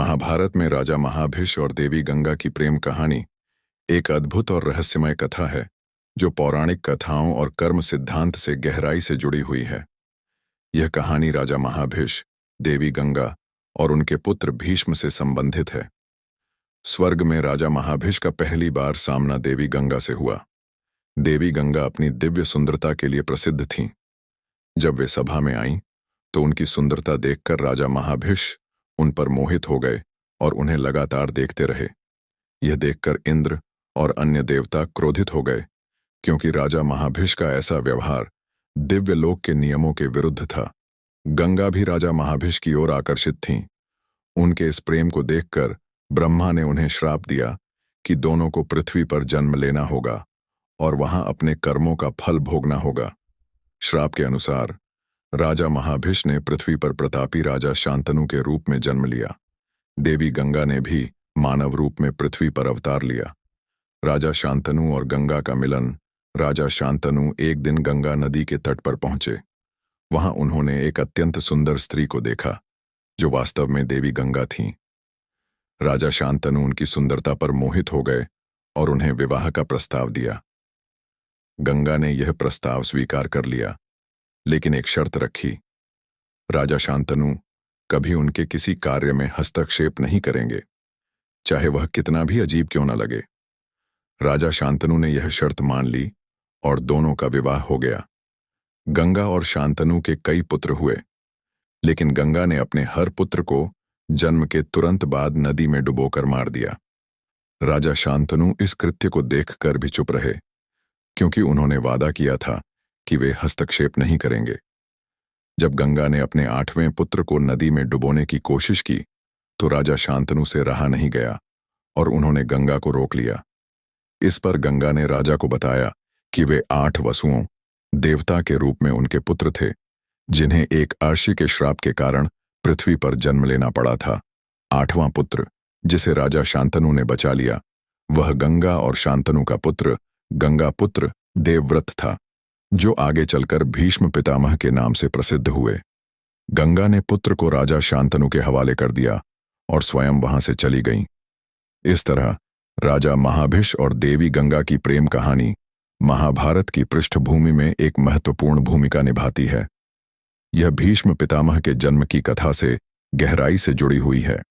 महाभारत में राजा महाभिष और देवी गंगा की प्रेम कहानी एक अद्भुत और रहस्यमय कथा है जो पौराणिक कथाओं और कर्म सिद्धांत से गहराई से जुड़ी हुई है। यह कहानी राजा महाभिष, देवी गंगा और उनके पुत्र भीष्म से संबंधित है। स्वर्ग में राजा महाभिष का पहली बार सामना देवी गंगा से हुआ। देवी गंगा अपनी दिव्य सुंदरता के लिए प्रसिद्ध थीं। जब वे सभा में आईं तो उनकी सुंदरता देखकर राजा महाभिष उन पर मोहित हो गए और उन्हें लगातार देखते रहे। यह देखकर इंद्र और अन्य देवता क्रोधित हो गए, क्योंकि राजा महाभिष का ऐसा व्यवहार दिव्य लोक के नियमों के विरुद्ध था। गंगा भी राजा महाभिष की ओर आकर्षित थीं। उनके इस प्रेम को देखकर ब्रह्मा ने उन्हें श्राप दिया कि दोनों को पृथ्वी पर जन्म लेना होगा और वहां अपने कर्मों का फल भोगना होगा। श्राप के अनुसार राजा महाभिष ने पृथ्वी पर प्रतापी राजा शांतनु के रूप में जन्म लिया। देवी गंगा ने भी मानव रूप में पृथ्वी पर अवतार लिया। राजा शांतनु और गंगा का मिलन। राजा शांतनु एक दिन गंगा नदी के तट पर पहुंचे। वहां उन्होंने एक अत्यंत सुंदर स्त्री को देखा जो वास्तव में देवी गंगा थीं। राजा शांतनु उनकी सुंदरता पर मोहित हो गए और उन्हें विवाह का प्रस्ताव दिया। गंगा ने यह प्रस्ताव स्वीकार कर लिया, लेकिन एक शर्त रखी। राजा शांतनु कभी उनके किसी कार्य में हस्तक्षेप नहीं करेंगे, चाहे वह कितना भी अजीब क्यों न लगे। राजा शांतनु ने यह शर्त मान ली और दोनों का विवाह हो गया। गंगा और शांतनु के कई पुत्र हुए, लेकिन गंगा ने अपने हर पुत्र को जन्म के तुरंत बाद नदी में डुबोकर मार दिया। राजा शांतनु इस कृत्य को देखकर भी चुप रहे, क्योंकि उन्होंने वादा किया था कि वे हस्तक्षेप नहीं करेंगे। जब गंगा ने अपने 8वें पुत्र को नदी में डुबोने की कोशिश की तो राजा शांतनु से रहा नहीं गया और उन्होंने गंगा को रोक लिया। इस पर गंगा ने राजा को बताया कि वे 8 वसुओं, देवता के रूप में उनके पुत्र थे, जिन्हें एक अर्षि के श्राप के कारण पृथ्वी पर जन्म लेना पड़ा था। 8वां पुत्र, जिसे राजा शांतनु ने बचा लिया, वह गंगा और शांतनु का पुत्र गंगा पुत्र देवव्रत था, जो आगे चलकर भीष्म पितामह के नाम से प्रसिद्ध हुए। गंगा ने पुत्र को राजा शांतनु के हवाले कर दिया और स्वयं वहां से चली गईं। इस तरह राजा महाभिष और देवी गंगा की प्रेम कहानी महाभारत की पृष्ठभूमि में एक महत्वपूर्ण भूमिका निभाती है। यह भीष्म पितामह के जन्म की कथा से गहराई से जुड़ी हुई है।